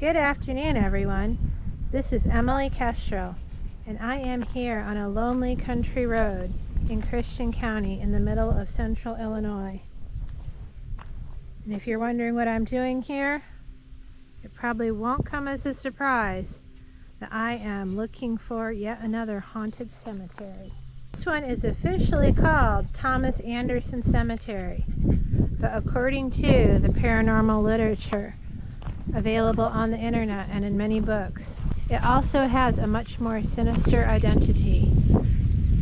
Good afternoon, everyone. This is Emily Kestrel, and I am here on a lonely country road in Christian County in the middle of central Illinois. And if you're wondering what I'm doing here, it probably won't come as a surprise that I am looking for yet another haunted cemetery. This one is officially called Thomas Anderson Cemetery, but according to the paranormal literature available on the internet and in many books, it also has a much more sinister identity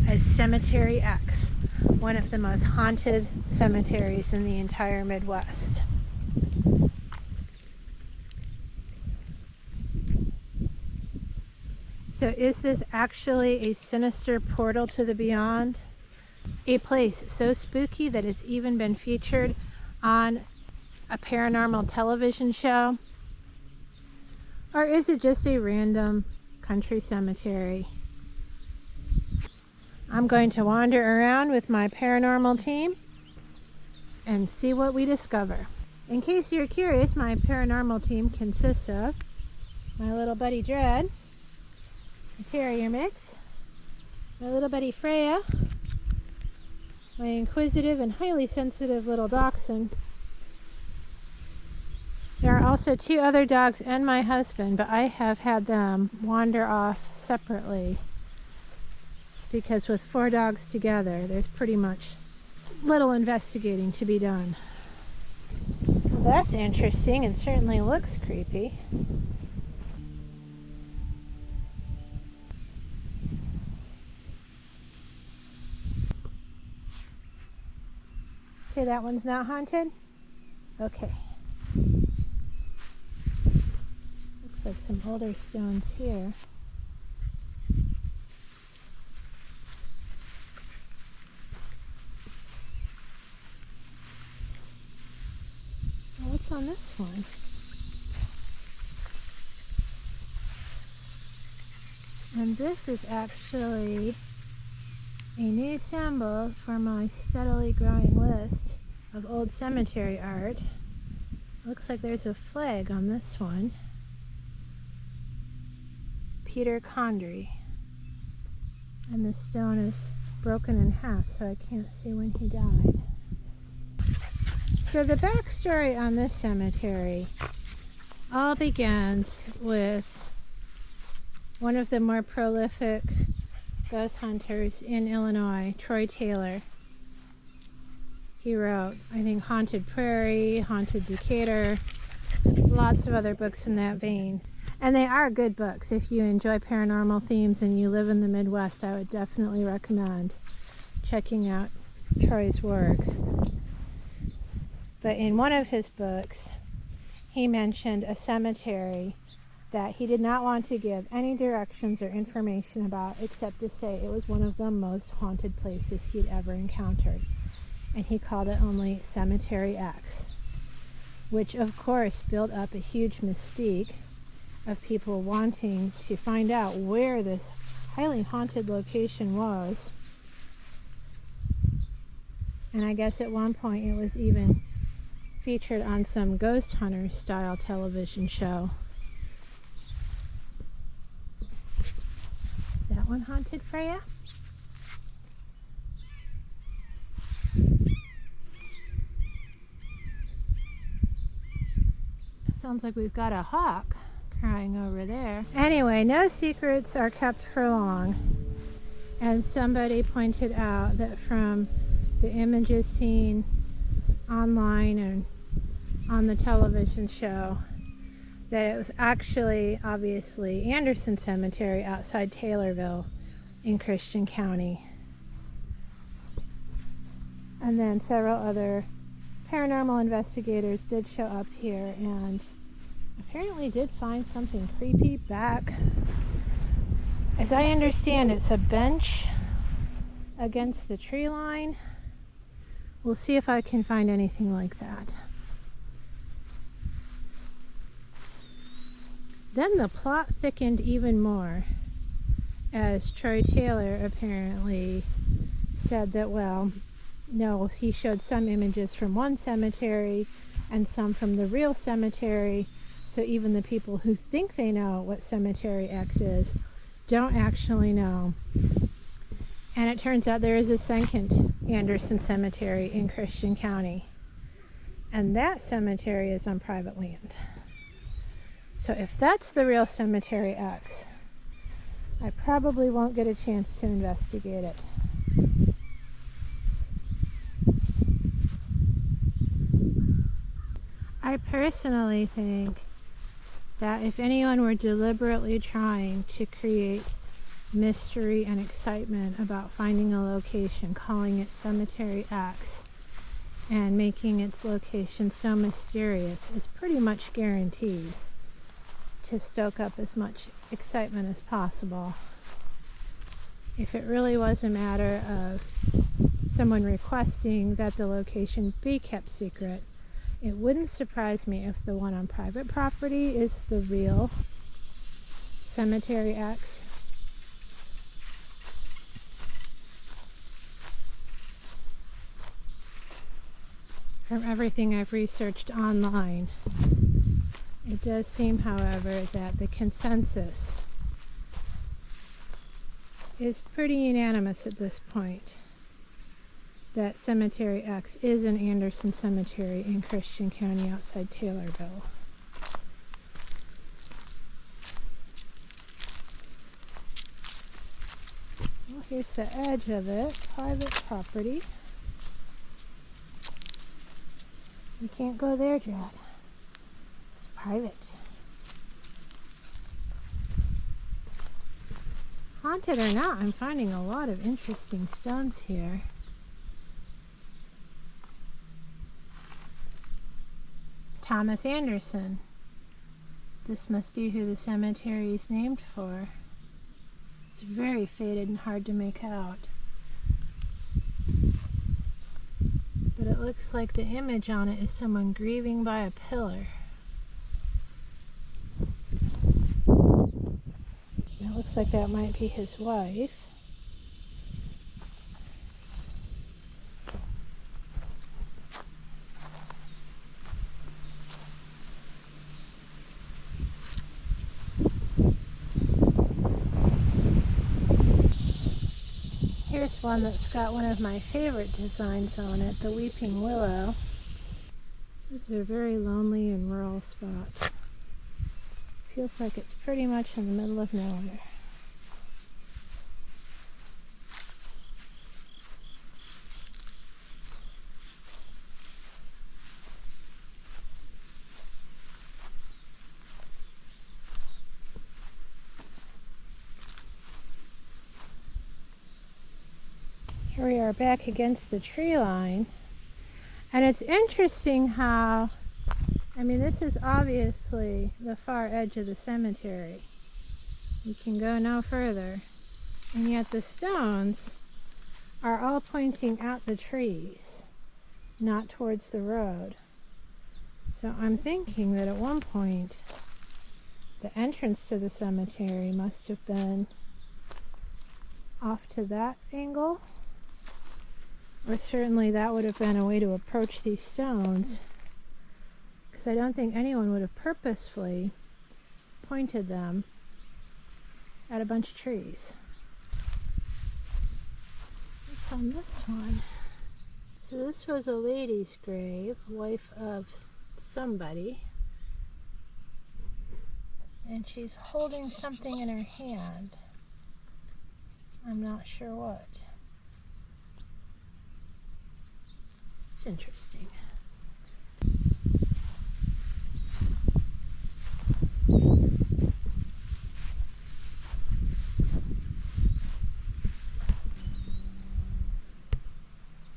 as Cemetery X, one of the most haunted cemeteries in the entire Midwest. So is this actually a sinister portal to the beyond? A place so spooky that it's even been featured on a paranormal television show? Or is it just a random country cemetery? I'm going to wander around with my paranormal team and see what we discover. In case you're curious, my paranormal team consists of my little buddy Dread, a terrier mix, my little buddy Freya, my inquisitive and highly sensitive little dachshund. There are also two other dogs and my husband, but I have had them wander off separately because with 4 dogs together, there's pretty much little investigating to be done. Well, that's interesting and certainly looks creepy. Say that one's not haunted? Okay. Looks like some older stones here. What's on this one? And this is actually a new symbol for my steadily growing list of old cemetery art. Looks like there's a flag on this one. Peter Condry. And the stone is broken in half, so I can't see when he died. So the backstory on this cemetery all begins with one of the more prolific ghost hunters in Illinois, Troy Taylor. He wrote, I think, Haunted Prairie, Haunted Decatur, lots of other books in that vein. And they are good books. If you enjoy paranormal themes and you live in the Midwest, I would definitely recommend checking out Troy's work. But in one of his books, he mentioned a cemetery that he did not want to give any directions or information about, except to say it was one of the most haunted places he'd ever encountered. And he called it only Cemetery X, which of course built up a huge mystique of people wanting to find out where this highly haunted location was. And I guess at one point it was even featured on some ghost hunter style television show. Is that one haunted, Freya? Sounds like we've got a hawk crying over there. Anyway, no secrets are kept for long. And somebody pointed out that from the images seen online and on the television show, that it was actually, obviously, Anderson Cemetery outside Taylorville in Christian County. And then several other paranormal investigators did show up here and apparently did find something creepy back. As I understand, it's a bench against the tree line. We'll see if I can find anything like that. Then the plot thickened even more, as Troy Taylor apparently said that, well, no, he showed some images from one cemetery and some from the real cemetery, So even the people who think they know what Cemetery X is don't actually know. And it turns out there is a second Anderson Cemetery in Christian County. And that cemetery is on private land. So if that's the real Cemetery X, I probably won't get a chance to investigate it. I personally think that if anyone were deliberately trying to create mystery and excitement about finding a location, calling it Cemetery X, and making its location so mysterious, is pretty much guaranteed to stoke up as much excitement as possible. If it really was a matter of someone requesting that the location be kept secret, it wouldn't surprise me if the one on private property is the real Cemetery X. From everything I've researched online, it does seem, however, that the consensus is pretty unanimous at this point that Cemetery X is an Anderson Cemetery in Christian County outside Taylorville. Well, here's the edge of it, private property. You can't go there, Judd. It's private. Haunted or not, I'm finding a lot of interesting stones here. Thomas Anderson. This must be who the cemetery is named for. It's very faded and hard to make out. But it looks like the image on it is someone grieving by a pillar. It looks like that might be his wife. Here's one that's got one of my favorite designs on it, the Weeping Willow. This is a very lonely and rural spot. Feels like it's pretty much in the middle of nowhere. Here we are back against the tree line, and it's interesting how, this is obviously the far edge of the cemetery. You can go no further, and yet the stones are all pointing out the trees, not towards the road. So I'm thinking that at one point the entrance to the cemetery must have been off to that angle. Or certainly that would have been a way to approach these stones, because I don't think anyone would have purposefully pointed them at a bunch of trees. What's on this one? So this was a lady's grave, wife of somebody, and she's holding something in her hand. I'm not sure what. It's interesting.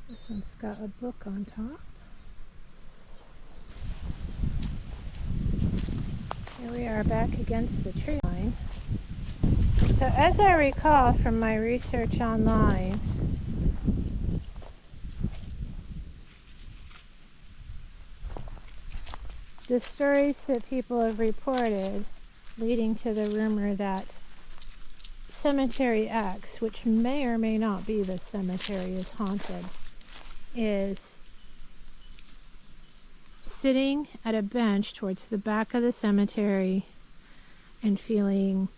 This one's got a book on top. Here we are back against the tree line. So as I recall from my research online, the stories that people have reported leading to the rumor that Cemetery X, which may or may not be the cemetery, is haunted, is sitting at a bench towards the back of the cemetery and feeling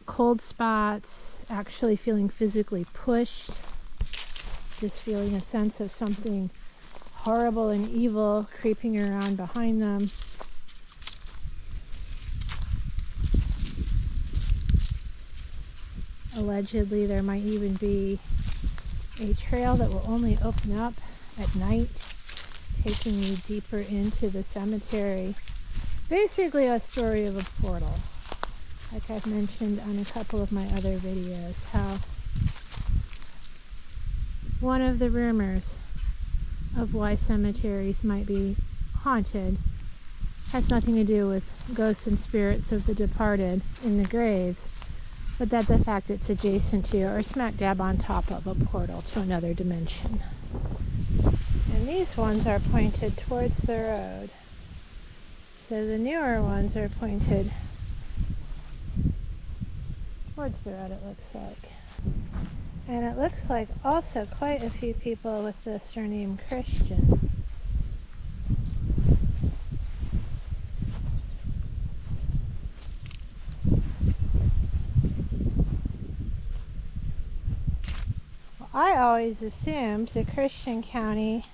cold spots, actually feeling physically pushed, just feeling a sense of something horrible and evil creeping around behind them. Allegedly, there might even be a trail that will only open up at night, taking you deeper into the cemetery. Basically a story of a portal, like I've mentioned on a couple of my other videos, how one of the rumors of why cemeteries might be haunted has nothing to do with ghosts and spirits of the departed in the graves, but that the fact it's adjacent to or smack dab on top of a portal to another dimension. And these ones are pointed towards the road. So the newer ones are pointed towards the road, it looks like. And it looks like also quite a few people with the surname Christian. I always assumed that Christian County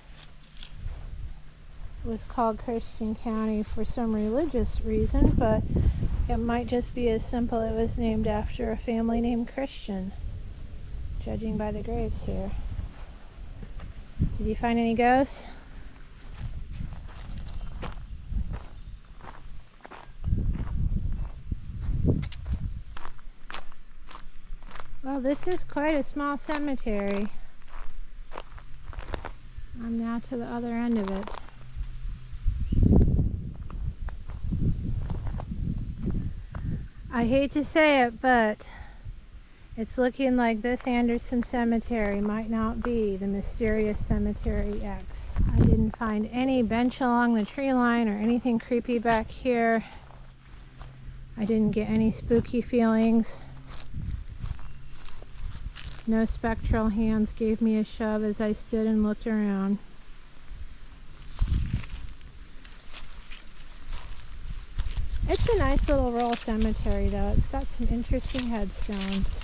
was called Christian County for some religious reason, but it might just be as simple it was named after a family named Christian, judging by the graves here. Did you find any ghosts? Well, this is quite a small cemetery. I'm now to the other end of it. I hate to say it, but it's looking like this Anderson Cemetery might not be the mysterious Cemetery X. I didn't find any bench along the tree line or anything creepy back here. I didn't get any spooky feelings. No spectral hands gave me a shove as I stood and looked around. It's a nice little rural cemetery though. It's got some interesting headstones.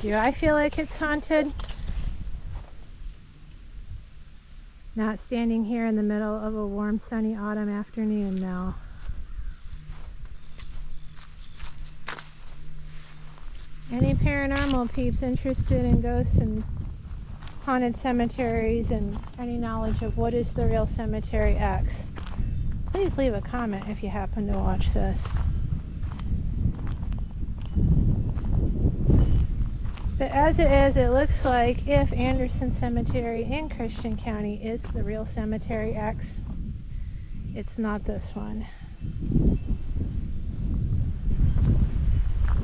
Do I feel like it's haunted? Not standing here in the middle of a warm sunny autumn afternoon, no. Any paranormal peeps interested in ghosts and haunted cemeteries and any knowledge of what is the real Cemetery X, please leave a comment if you happen to watch this. But as it is, it looks like if Anderson Cemetery in Christian County is the real Cemetery X, it's not this one.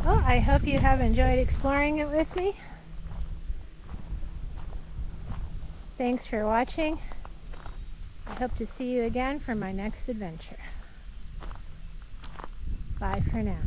Well, I hope you have enjoyed exploring it with me. Thanks for watching. I hope to see you again for my next adventure. Bye for now.